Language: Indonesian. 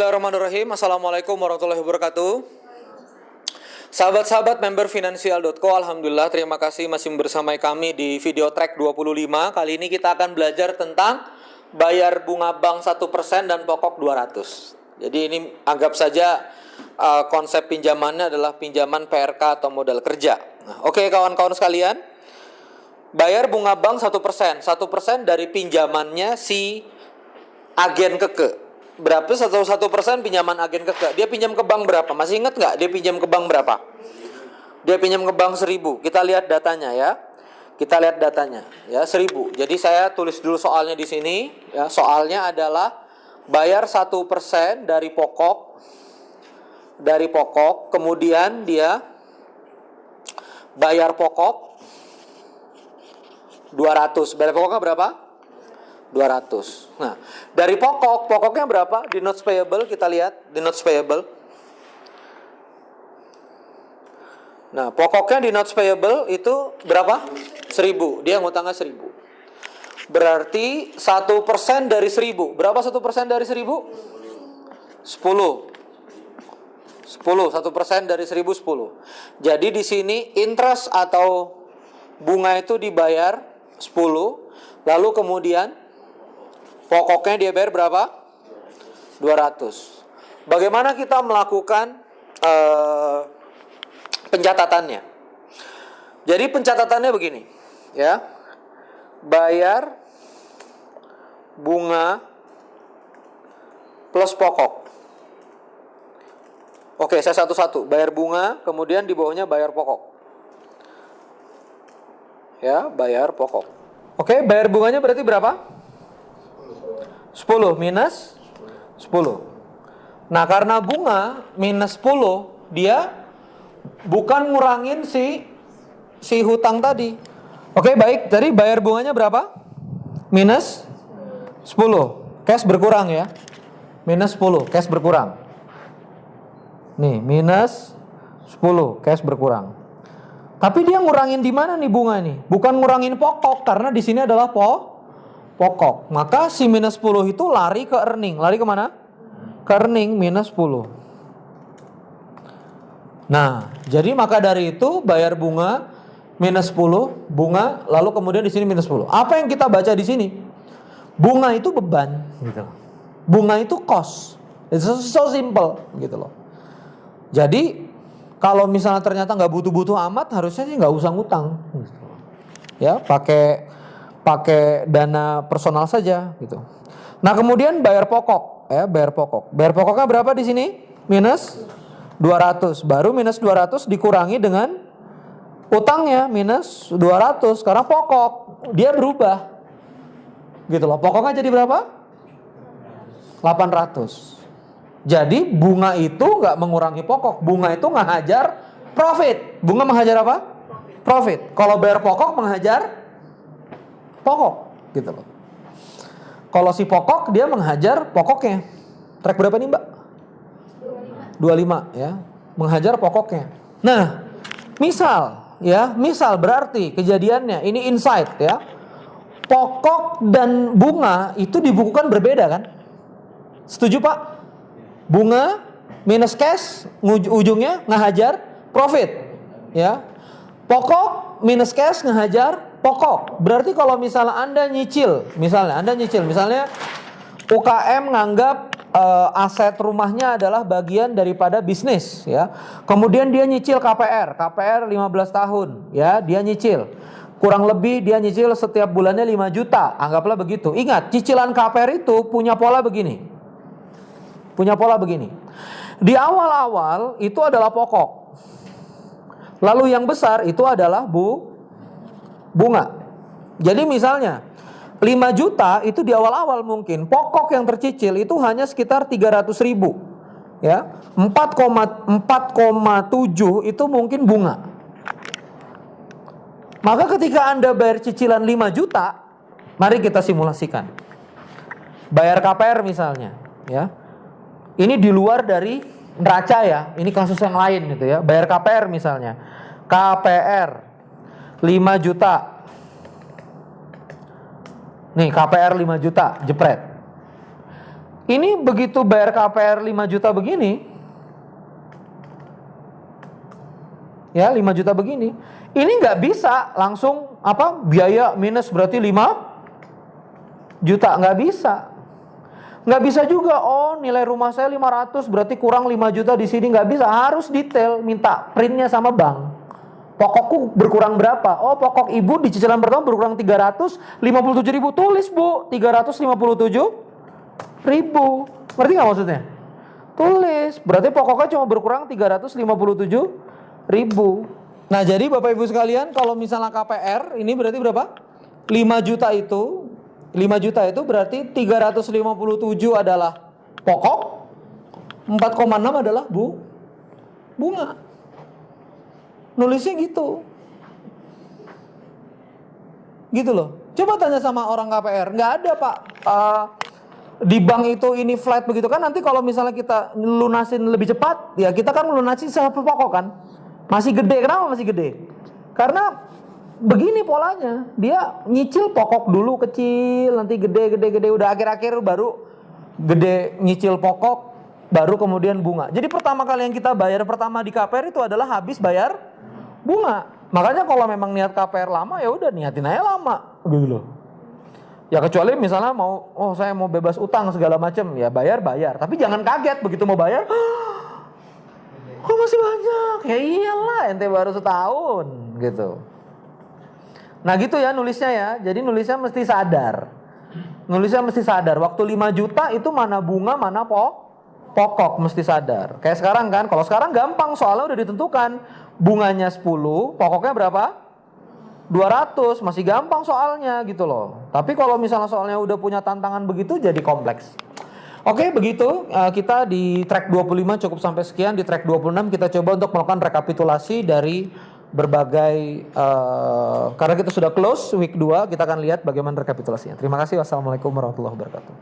Bismillahirrahmanirrahim. Assalamualaikum warahmatullahi wabarakatuh. Sahabat-sahabat member Finansial.co, alhamdulillah terima kasih masih bersama kami di video track 25. Kali ini kita akan belajar tentang bayar bunga bank 1% dan pokok 200. Jadi ini anggap saja konsep pinjamannya adalah pinjaman PRK atau modal kerja. Oke kawan-kawan sekalian, bayar bunga bank 1%. 1% dari pinjamannya si agen keke. Berapa 1% pinjaman agen keke? Dia pinjam ke bank berapa? Masih ingat nggak? Dia pinjam ke bank berapa? Dia pinjam ke bank 1.000. Kita lihat datanya ya. Kita lihat datanya ya 1.000. Jadi saya tulis dulu soalnya di sini. Ya, soalnya adalah bayar 1% dari pokok. Kemudian dia bayar pokok 200. Bayar pokoknya berapa? 200. Nah, dari pokoknya berapa? Di notes payable kita lihat, di notes payable. Nah, pokoknya di notes payable itu berapa? 1.000. Dia ngutangnya 1.000. Berarti 1% dari 1.000. Berapa 1% dari 1.000? 10. 1% dari 1.000 10. Jadi di sini interest atau bunga itu dibayar 10. Lalu kemudian pokoknya dia bayar berapa? 200. Bagaimana kita melakukan pencatatannya? Jadi pencatatannya begini, ya. Bayar bunga plus pokok. Oke, saya satu-satu. Bayar bunga, kemudian di bawahnya bayar pokok. Ya, bayar pokok. Oke, bayar bunganya berarti berapa? 10 minus 10. Nah, karena bunga minus 10, dia bukan ngurangin si hutang tadi. Oke, baik. Jadi bayar bunganya berapa? Minus 10. Cash berkurang ya. Minus 10, cash berkurang. Nih, minus 10, cash berkurang. Tapi dia ngurangin di mana nih bunga nih? Bukan ngurangin pokok, karena di sini adalah pokok. Maka si minus 10 itu lari ke earning. Lari kemana? Ke earning minus 10. Nah, jadi maka dari itu bayar bunga minus 10, bunga, lalu kemudian di sini minus 10. Apa yang kita baca di sini? Bunga itu beban, gitu. Bunga itu cost. It's so simple, gitu loh. Jadi kalau misalnya ternyata nggak butuh-butuh amat, harusnya sih nggak usah ngutang. Ya, pakai dana personal saja gitu. Nah, kemudian bayar pokok, ya, bayar pokok. Bayar pokoknya berapa di sini? Minus 200. Baru minus 200 dikurangi dengan utangnya minus 200 karena pokok dia berubah. Gitu loh. Pokoknya jadi berapa? 800. Jadi bunga itu nggak mengurangi pokok, bunga itu ngehajar profit. Bunga menghajar apa? Profit. Kalau bayar pokok menghajar pokok, gitu loh. Kalau si pokok dia menghajar pokoknya. Track berapa nih, Mbak? 25 ya, menghajar pokoknya. Nah, misal berarti kejadiannya ini insight ya. Pokok dan bunga itu dibukukan berbeda kan? Setuju, Pak? Bunga minus cash ujungnya ngehajar profit ya. Pokok minus cash ngehajar pokok. Berarti kalau misalnya Anda nyicil misalnya UKM nganggap aset rumahnya adalah bagian daripada bisnis ya. Kemudian dia nyicil KPR 15 tahun ya, dia nyicil. Kurang lebih dia nyicil setiap bulannya 5 juta, anggaplah begitu. Ingat, cicilan KPR itu punya pola begini. Di awal-awal itu adalah pokok. Lalu yang besar itu adalah bunga. Jadi misalnya 5 juta itu di awal-awal mungkin pokok yang tercicil itu hanya sekitar 300.000 ya. 4,7 itu mungkin bunga. Maka ketika Anda bayar cicilan 5 juta, mari kita simulasikan. Bayar KPR misalnya ya. Ini di luar dari neraca ya. Ini kasus yang lain gitu ya. Bayar KPR misalnya. KPR 5 juta. Nih KPR 5 juta jepret. Ini begitu bayar KPR 5 juta begini, ya 5 juta begini, ini nggak bisa langsung biaya minus berarti 5 juta, nggak bisa. Nggak bisa juga, oh nilai rumah saya 500 berarti kurang 5 juta di sini, nggak bisa, harus detail, minta printnya sama bank. Pokokku berkurang berapa? Oh pokok ibu di cicilan pertama berkurang 357.000, tulis bu 357.000. Ngerti nggak maksudnya? Tulis, berarti pokoknya cuma berkurang 357.000. Nah jadi Bapak Ibu sekalian, kalau misalnya KPR ini berarti berapa? 5 juta itu berarti 357 adalah pokok, 4,6 adalah bunga. Nulisnya gitu loh. Coba tanya sama orang KPR, nggak ada Pak. Di bank itu ini flat begitu kan, nanti kalau misalnya kita lunasin lebih cepat, ya kita kan lunasin satu pokok kan. Masih gede, kenapa masih gede? Karena begini polanya, dia nyicil pokok dulu kecil, nanti gede, udah akhir-akhir baru gede nyicil pokok, baru kemudian bunga. Jadi pertama kali yang kita bayar pertama di KPR itu adalah habis bayar bunga. Makanya kalau memang niat KPR lama, ya udah niatin aja lama gitu loh. Ya kecuali misalnya saya mau bebas utang segala macam, ya bayar. Tapi jangan kaget begitu mau bayar, kok masih banyak? Ya iyalah, ente baru setahun gitu. Nah gitu ya nulisnya ya. Jadi nulisnya mesti sadar. Waktu 5 juta itu mana bunga, mana pokok, mesti sadar. Kayak sekarang kan, kalau sekarang gampang soalnya udah ditentukan. Bunganya 10, pokoknya berapa? 200, masih gampang soalnya gitu loh. Tapi kalau misalnya soalnya udah punya tantangan begitu, jadi kompleks. Oke, begitu kita di track 25 cukup sampai sekian. Di track 26 kita coba untuk melakukan rekapitulasi dari berbagai karena kita sudah close week 2, kita akan lihat bagaimana rekapitulasinya. Terima kasih. Wassalamualaikum warahmatullahi wabarakatuh.